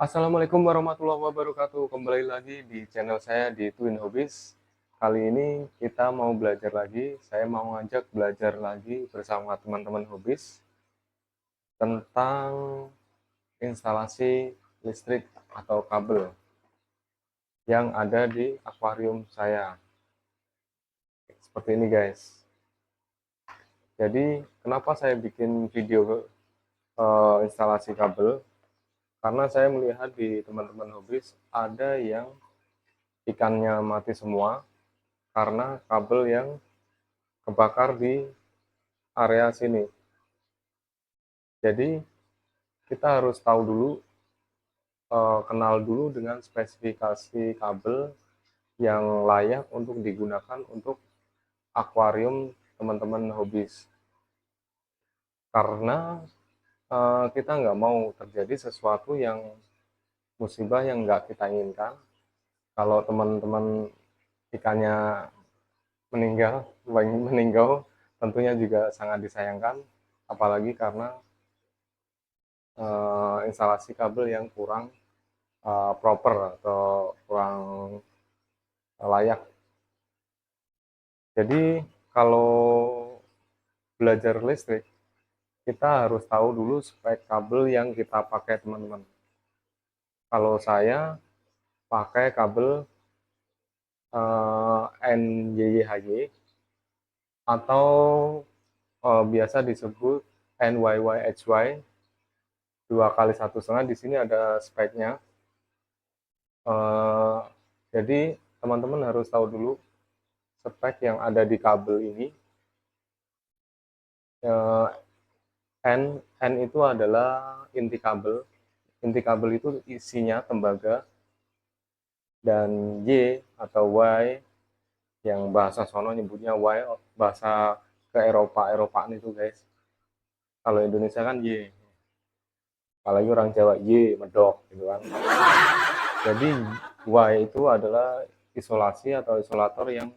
Assalamualaikum warahmatullahi wabarakatuh. Kembali lagi di channel saya di Twin Hobbies. Kali ini kita mau belajar lagi. Saya mau ngajak belajar lagi bersama teman-teman hobbies tentang instalasi listrik atau kabel yang ada di akuarium saya. Seperti ini guys. Jadi kenapa saya bikin video instalasi kabel? Karena saya melihat di teman-teman hobbies ada yang ikannya mati semua karena kabel yang kebakar di area sini. Jadi kita harus tahu dulu, kenal dulu dengan spesifikasi kabel yang layak untuk digunakan untuk akuarium teman-teman hobbies. Karena kita nggak mau terjadi sesuatu yang musibah yang nggak kita inginkan. Kalau teman-teman ikannya meninggal, meninggal tentunya juga sangat disayangkan, apalagi karena instalasi kabel yang kurang proper atau kurang layak. Jadi kalau belajar listrik, kita harus tahu dulu spek kabel yang kita pakai teman-teman. Kalau saya pakai kabel NYYHY atau biasa disebut NYYHY 2x1,5. Di sini ada speknya. Jadi teman-teman harus tahu dulu spek yang ada di kabel ini. N itu adalah inti kabel. Inti kabel itu isinya tembaga, dan Y atau Y yang bahasa sono nyebutnya Y, bahasa ke Eropaan itu guys. Kalau Indonesia kan Y. Kalau orang Jawa Y medok gitu kan. Jadi Y itu adalah isolasi atau isolator yang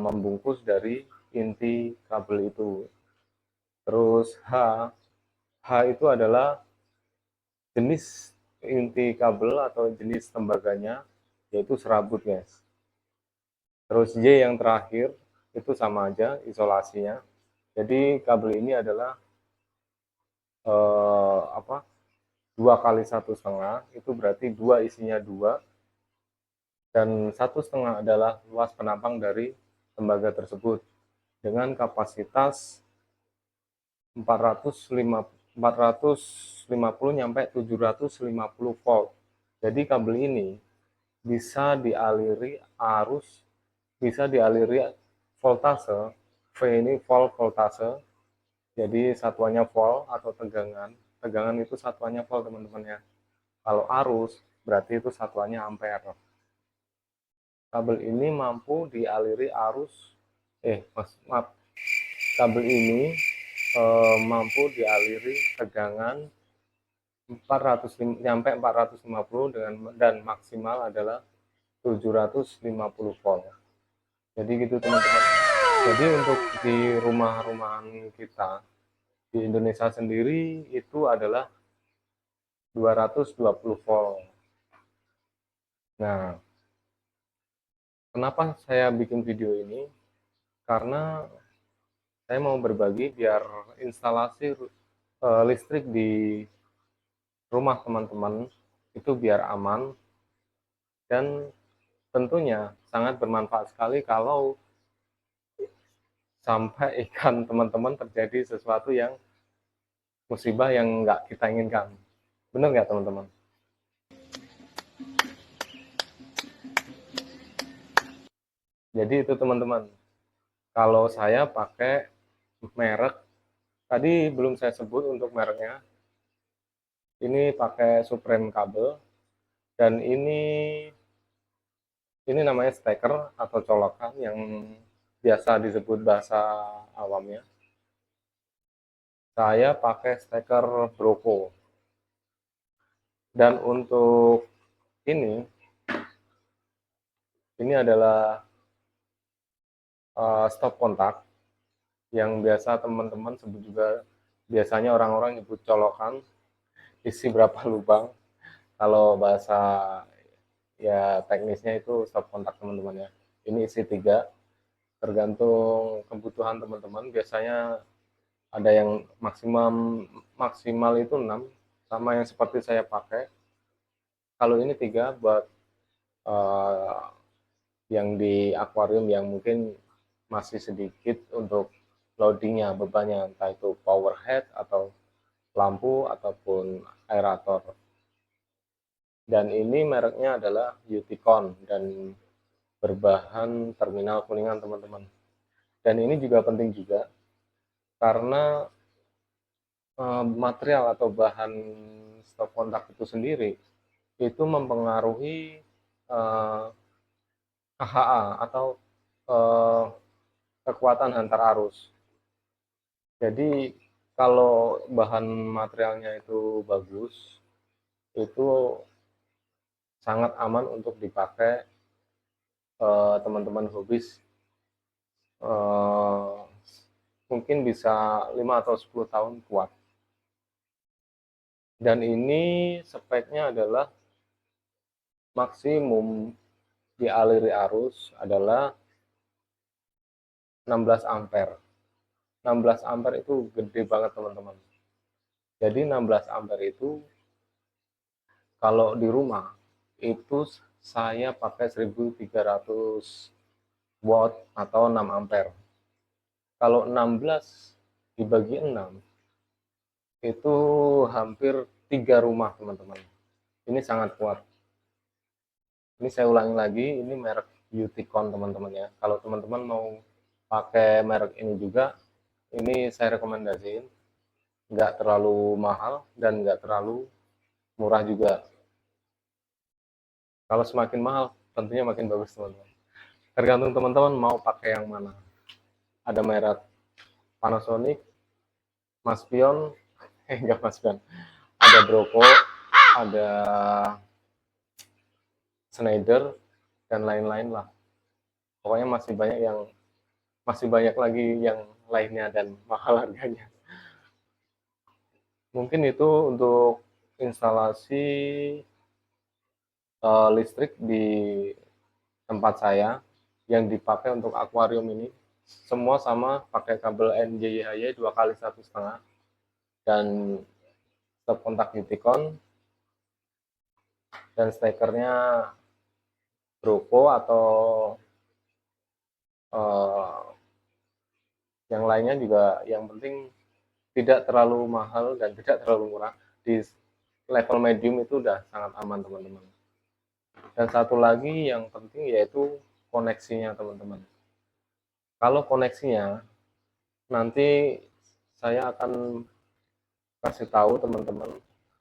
membungkus dari inti kabel itu. Terus H itu adalah jenis inti kabel atau jenis tembaganya, yaitu serabut guys. Terus Y yang terakhir itu sama aja isolasinya. Jadi kabel ini adalah 2x1,5, itu berarti dua isinya dua, dan 1,5 adalah luas penampang dari tembaga tersebut dengan kapasitas 450 sampai 750 volt. Jadi kabel ini bisa dialiri arus, bisa dialiri voltase. V ini volt voltase. Jadi satuannya volt atau tegangan. Tegangan itu satuannya volt teman-teman ya. Kalau arus berarti itu satuannya ampere. Kabel ini mampu dialiri arus, maaf, kabel ini mampu dialiri tegangan 400 sampai 450 dan maksimal adalah 750 volt. Jadi gitu teman-teman. Jadi untuk di rumah-rumahan kita di Indonesia sendiri itu adalah 220 volt. Nah, kenapa saya bikin video ini? Karena saya mau berbagi biar instalasi listrik di rumah teman-teman itu biar aman, dan tentunya sangat bermanfaat sekali kalau sampai ikan teman-teman terjadi sesuatu yang musibah yang nggak kita inginkan. Benar nggak teman-teman? Jadi itu teman-teman. Kalau saya pakai merek, tadi belum saya sebut untuk mereknya. Ini pakai Supreme kabel, dan ini namanya steker atau colokan yang biasa disebut bahasa awamnya. Saya pakai steker Broco. Dan untuk ini adalah stop kontak yang biasa teman-teman sebut juga, biasanya orang-orang nyebut colokan, isi berapa lubang. Kalau bahasa ya teknisnya itu stop kontak teman-teman ya. Ini isi 3, tergantung kebutuhan teman-teman. Biasanya ada yang maksimal itu 6, sama yang seperti saya pakai. Kalau ini 3 buat eh, yang di akuarium yang mungkin masih sedikit untuk loadingnya, bebannya, entah itu power head atau lampu ataupun aerator. Dan ini mereknya adalah Uticon dan berbahan terminal kuningan teman-teman. Dan ini juga penting juga karena material atau bahan stop kontak itu sendiri itu mempengaruhi KHA atau eh, kekuatan hantar arus. Jadi kalau bahan materialnya itu bagus, itu sangat aman untuk dipakai teman-teman hobis, eh, mungkin bisa 5 atau 10 tahun kuat. Dan ini speknya adalah maksimum dialiri arus adalah 16 ampere. 16 ampere itu gede banget teman-teman. Jadi 16 ampere itu kalau di rumah itu saya pakai 1300 watt atau 6 ampere. Kalau 16 dibagi 6 itu hampir 3 rumah teman-teman. Ini sangat kuat. Ini saya ulangi lagi, ini merek Uticon teman-teman ya. Kalau teman-teman mau pakai merek ini juga, ini saya rekomendasiin. Nggak terlalu mahal dan nggak terlalu murah juga. Kalau semakin mahal, tentunya makin bagus teman-teman. Tergantung teman-teman mau pakai yang mana. Ada merek Panasonic, Maspion, enggak Maspion, ada Broco, ada Schneider, dan lain-lain lah. Pokoknya masih banyak lagi yang lainnya dan mahal harganya. Mungkin itu untuk instalasi listrik di tempat saya yang dipakai untuk akuarium ini. Semua sama, pakai kabel NJYHY 2x1,5 dan stop kontak Uticon, dan stekernya Broco atau yang lainnya juga. Yang penting tidak terlalu mahal dan tidak terlalu murah. Di level medium itu udah sangat aman teman-teman. Dan satu lagi yang penting yaitu koneksinya teman-teman. Kalau koneksinya nanti saya akan kasih tahu teman-teman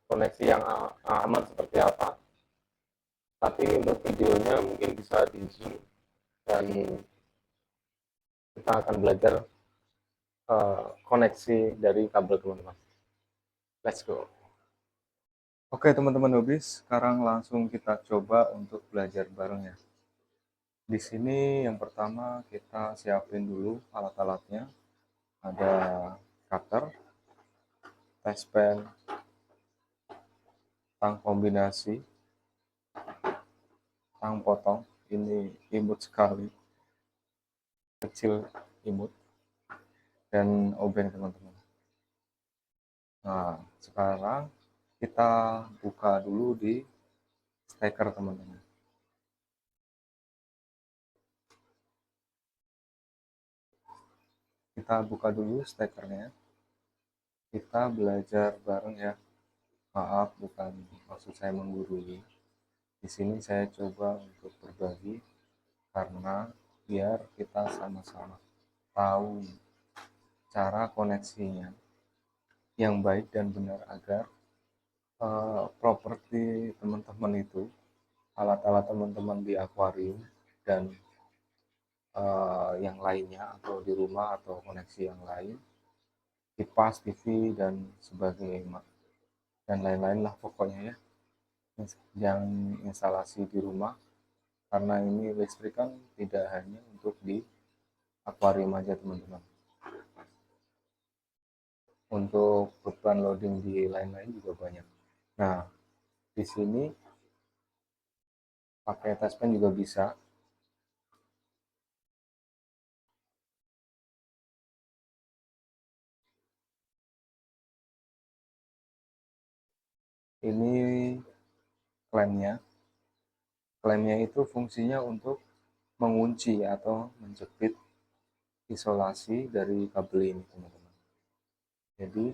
koneksi yang aman seperti apa. Tapi untuk videonya mungkin bisa di zoom dan kita akan belajar koneksi dari kabel teman-teman. Let's go. Oke teman-teman hobis, sekarang langsung kita coba untuk belajar bareng ya. Di sini yang pertama kita siapin dulu alat-alatnya. Ada cutter, test pen, tang kombinasi, tang potong. Ini imut sekali, kecil imut, dan obeng teman-teman. Nah, sekarang kita buka dulu di steker teman-teman. Kita buka dulu stekernya. Kita belajar bareng ya. Maaf, bukan maksud saya menggurui. Di sini saya coba untuk berbagi karena biar kita sama-sama tahu cara koneksinya yang baik dan benar agar properti teman-teman itu, alat-alat teman-teman di akuarium dan yang lainnya atau di rumah atau koneksi yang lain, kipas, TV dan sebagainya dan lain-lain lah pokoknya ya, yang instalasi di rumah, karena ini listrik kan tidak hanya untuk di akuarium aja teman-teman, untuk beban loading di lain-lain juga banyak. Nah, Di sini pakai touch pen juga bisa. Ini klemnya. Klemnya itu fungsinya untuk mengunci atau menjepit isolasi dari kabel ini, teman-teman. Jadi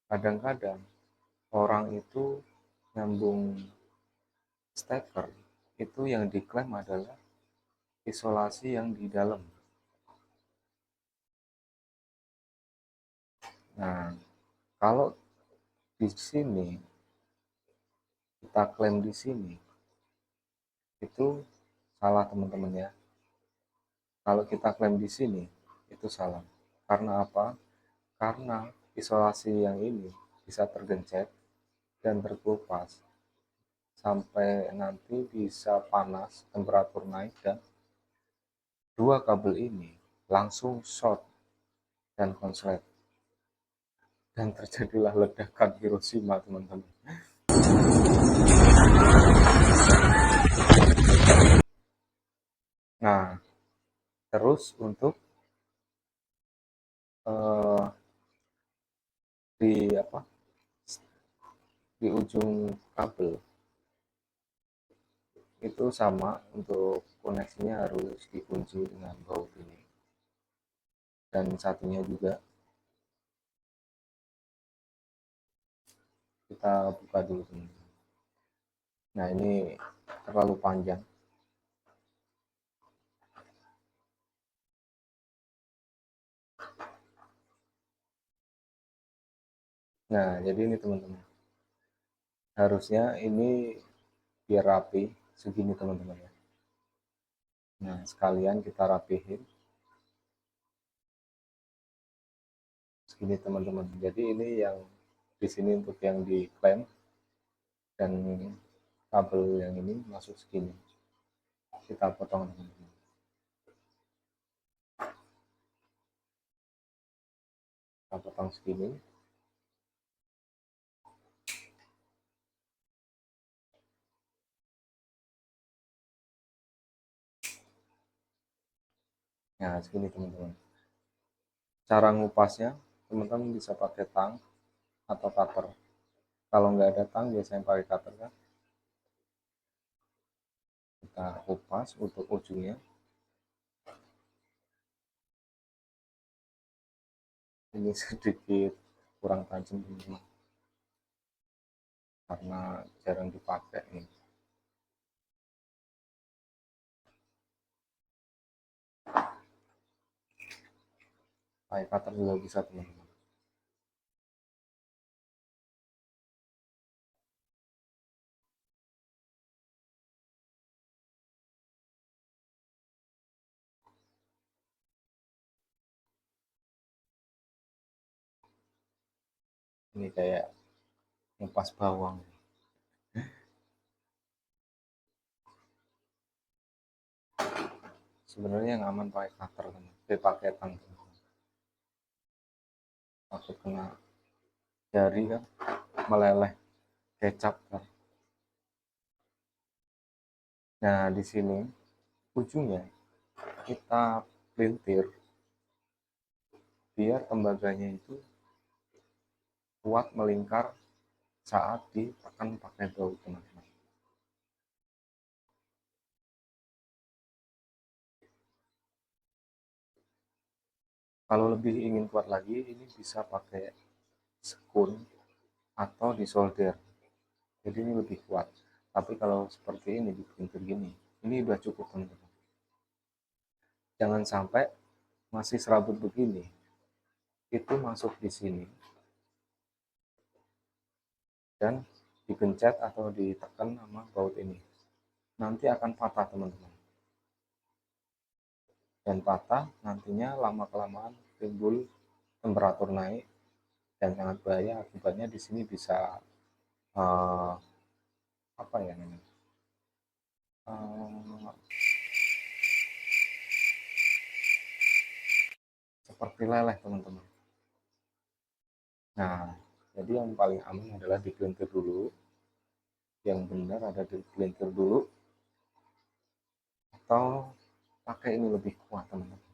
kadang-kadang orang itu nyambung steker, itu yang diklaim adalah isolasi yang di dalam. Nah, kalau di sini kita klaim di sini, itu salah, teman-teman ya. Kalau kita klaim di sini, itu salah. Karena apa? Karena isolasi yang ini bisa tergencet dan terkelupas sampai nanti bisa panas, temperatur naik, dan dua kabel ini langsung short dan konslet. Dan terjadilah ledakan Hiroshima, teman-teman. Nah, terus untuk eh, di apa di ujung kabel itu sama, untuk koneksinya harus dikunci dengan baut ini, dan satunya juga kita buka dulu, teman-teman. Nah, ini terlalu panjang. Nah, jadi ini, teman-teman, harusnya ini biar rapi segini, teman-teman ya. Nah, sekalian kita rapihin segini, teman-teman. Jadi ini yang di sini untuk yang diklaim, dan kabel yang ini masuk segini. Kita potong, teman-teman. Kita potong segini. Nah, segini, teman-teman. Cara ngupasnya, teman-teman bisa pakai tang atau cutter. Kalau nggak ada tang, biasanya pakai cutter kan. Kita kupas untuk ujungnya. Ini sedikit kurang tajam, teman-teman, karena jarang dipakai nih. Pakai cutter juga bisa, teman-teman. Ini kayak ngupas bawang. Sebenarnya yang aman pakai cutter, teman-teman. Pakai tang, teman-teman. Takut kena jari kan, meleleh kecap kan. Nah, di sini ujungnya kita pelintir biar tembaganya itu kuat melingkar saat ditekan pakai baut, teman-teman. Kalau lebih ingin kuat lagi, ini bisa pakai sekun atau disolder. Jadi ini lebih kuat. Tapi kalau seperti ini di printer gini, ini udah cukup, teman-teman. Jangan sampai masih serabut begini, itu masuk di sini dan dipencet atau ditekan sama baut ini. Nanti akan patah, teman-teman. Dan patah nantinya lama-kelamaan timbul temperatur naik dan sangat bahaya. Akibatnya di sini bisa uh, apa ya namanya? Uh, seperti leleh, teman-teman. Nah, jadi yang paling aman adalah dipelintir dulu yang benar ada di pelintir dulu, atau pakai ini lebih kuat teman-teman.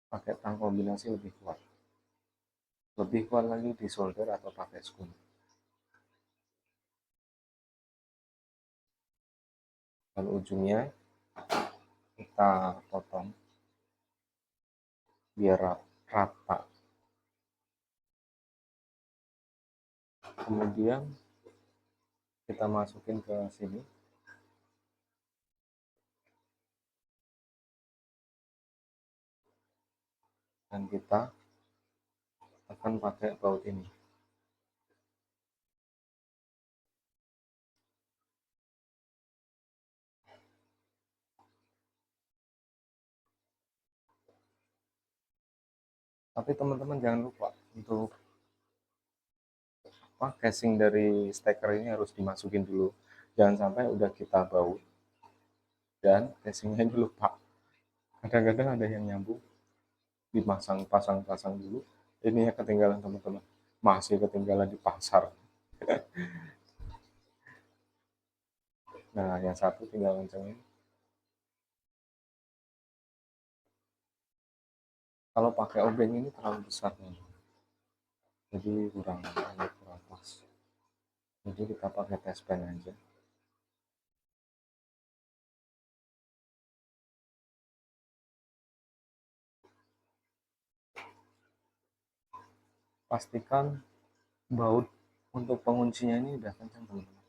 Pakai tang kombinasi lebih kuat lagi di solder atau pakai skun. Dan ujungnya kita potong biar rata. Kemudian kita masukin ke sini. Dan kita akan pakai baut ini. Tapi teman-teman jangan lupa untuk casing dari steker ini harus dimasukin dulu. Jangan sampai udah kita baut dan casingnya ini lupa. Kadang-kadang ada yang nyambung, pasang dulu. Ini ya ketinggalan teman-teman. Masih ketinggalan di pasar. Nah, yang satu tinggal kencengin. Kalau pakai obeng ini terlalu besar nih. Jadi kurang pas. Jadi kita pakai test pen aja. Pastikan baut untuk penguncinya ini udah kencang teman-teman.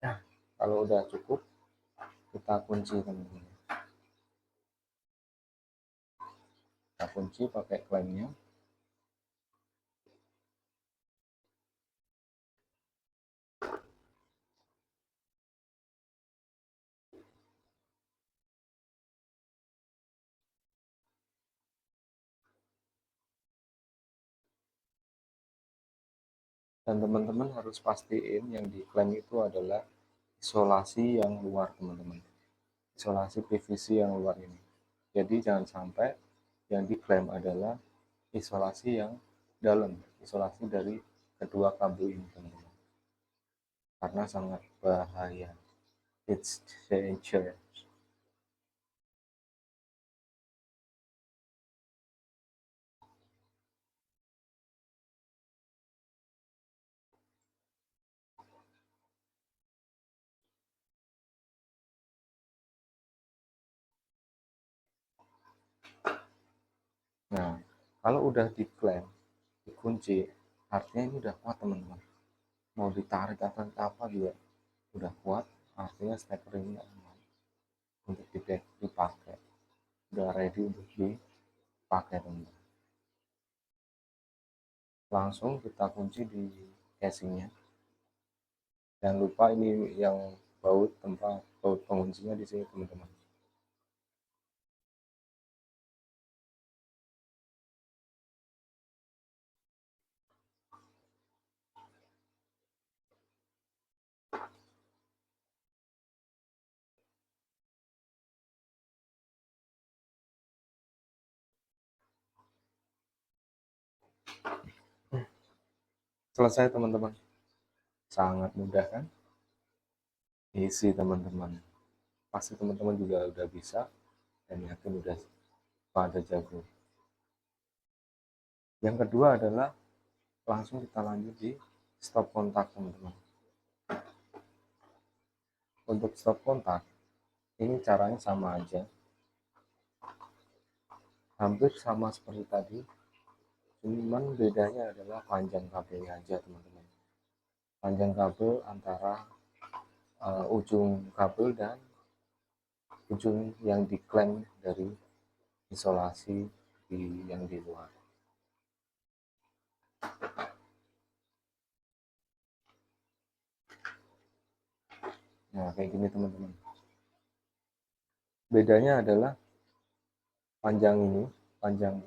Nah, kalau udah cukup, kita kunci teman-teman. Kita kunci pakai klemnya. Dan teman-teman harus pastiin yang diklaim itu adalah isolasi yang luar teman-teman. Isolasi PVC yang luar ini. Jadi jangan sampai yang diklaim adalah isolasi yang dalam, isolasi dari kedua kabel ini teman-teman. Karena sangat bahaya. It's dangerous. Nah, kalau udah diklaim, dikunci, artinya ini udah kuat teman-teman. Mau ditarik atau apa juga udah kuat, artinya steker ini aman untuk dipakai. Udah ready untuk dipakai teman-teman. Langsung kita kunci di casingnya. Jangan lupa ini yang tempat baut penguncinya di sini teman-teman. Selesai teman-teman. Sangat mudah kan? Easy teman-teman. Pasti teman-teman juga udah bisa dan yakin udah pada jago. Yang kedua adalah langsung kita lanjut di stop kontak teman-teman. Untuk stop kontak ini caranya sama aja, hampir sama seperti tadi, cuman bedanya adalah panjang kabelnya aja teman-teman. Panjang kabel antara ujung kabel dan ujung yang diklaim dari isolasi yang di luar. Nah, kayak gini teman-teman. Bedanya adalah panjang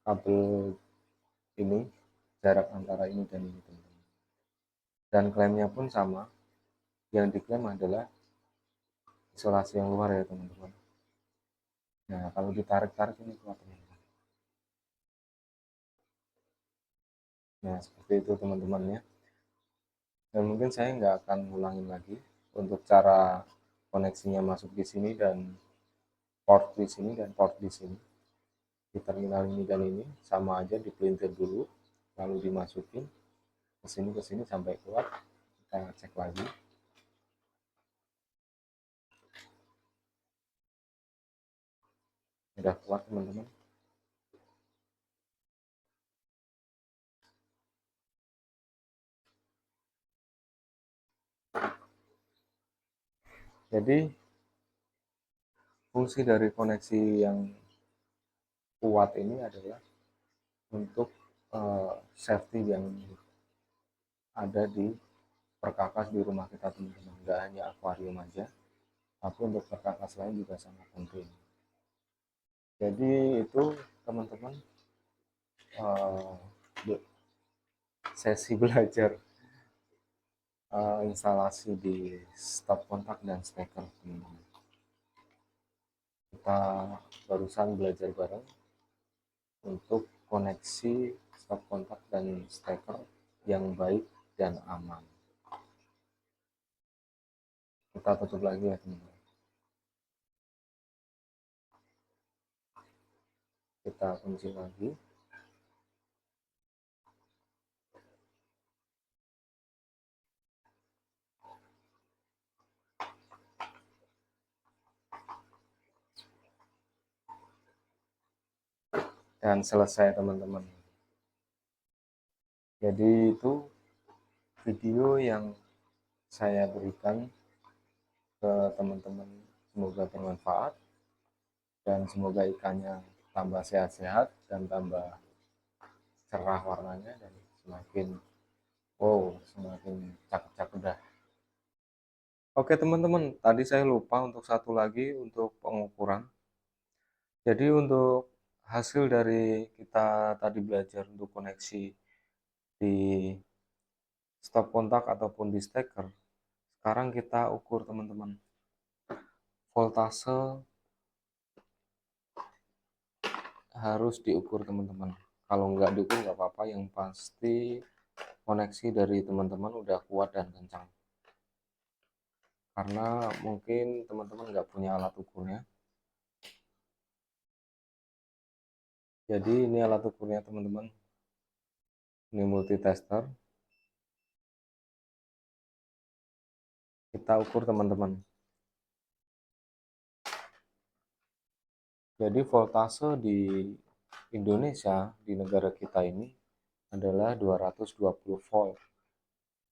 kabel ini, jarak antara ini dan ini teman-teman. Dan klaimnya pun sama, yang diklaim adalah isolasi yang luar ya teman-teman. Nah kalau ditarik-tarik ini keluar teman-teman. Nah seperti itu teman-teman ya. Dan mungkin saya nggak akan ngulangin lagi untuk cara koneksinya masuk di sini dan port di sini dan port di sini. Di terminal ini dan ini sama aja, dipelintir dulu lalu dimasukin ke sini sampai keluar. Kita cek lagi. Udah keluar teman-teman. Jadi fungsi dari koneksi yang kuat ini adalah untuk safety yang ada di perkakas di rumah kita teman-teman. Nggak hanya akuarium aja, tapi untuk perkakas lain juga sangat penting. Jadi itu teman-teman sesi belajar instalasi di stop kontak dan steker teman-teman. Kita barusan belajar bareng untuk koneksi stop kontak dan steker yang baik dan aman. Kita tutup lagi ya teman-teman. Kita kunci lagi. Dan selesai teman-teman. Jadi itu video yang saya berikan ke teman-teman, semoga bermanfaat dan semoga ikannya tambah sehat-sehat dan tambah cerah warnanya dan semakin semakin cakep-cakep dah. Oke teman-teman, tadi saya lupa untuk satu lagi untuk pengukuran. Jadi untuk hasil dari kita tadi belajar untuk koneksi di stop kontak ataupun di steker, sekarang kita ukur teman-teman. Voltase harus diukur teman-teman. Kalau nggak diukur nggak apa-apa, yang pasti koneksi dari teman-teman udah kuat dan kencang. Karena mungkin teman-teman nggak punya alat ukurnya. Jadi ini alat ukurnya teman-teman. Ini multitester. Kita ukur teman-teman. Jadi voltase di Indonesia, di negara kita ini adalah 220 volt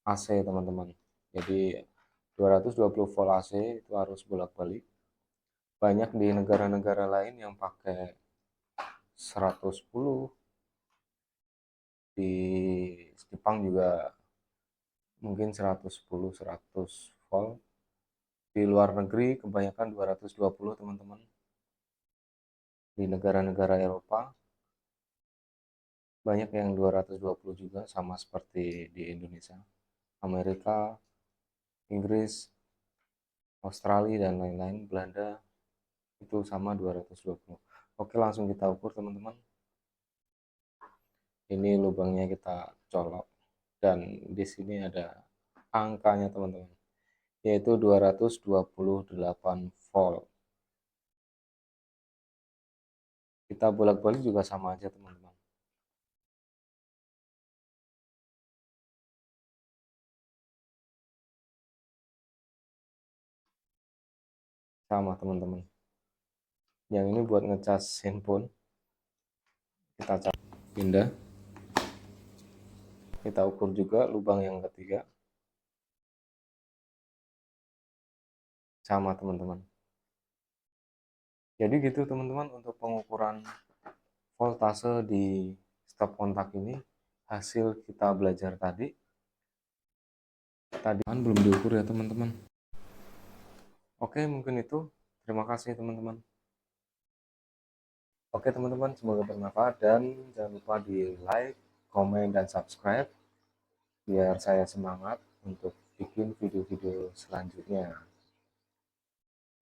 AC teman-teman. Jadi 220 volt AC itu harus bolak-balik. Banyak di negara-negara lain yang pakai 110, di Jepang juga mungkin 110 100 volt. Di luar negeri kebanyakan 220 teman-teman. Di negara-negara Eropa banyak yang 220 juga, sama seperti di Indonesia. Amerika, Inggris, Australia dan lain-lain, Belanda itu sama 220. Oke, langsung kita ukur teman-teman. Ini lubangnya kita colok dan di sini ada angkanya teman-teman, yaitu 228 volt. Kita bolak-balik juga sama aja teman-teman. Sama teman-teman. Yang ini buat ngecas handphone. Kita pindah. Kita ukur juga lubang yang ketiga. Sama teman-teman. Jadi gitu teman-teman untuk pengukuran voltase di stop kontak ini, hasil kita belajar tadi kan belum diukur ya teman-teman. Oke, mungkin itu. Terima kasih teman-teman. Oke teman-teman, semoga bermanfaat dan jangan lupa di like, komen, dan subscribe biar saya semangat untuk bikin video-video selanjutnya.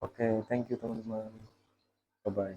Oke, thank you teman-teman. Bye bye.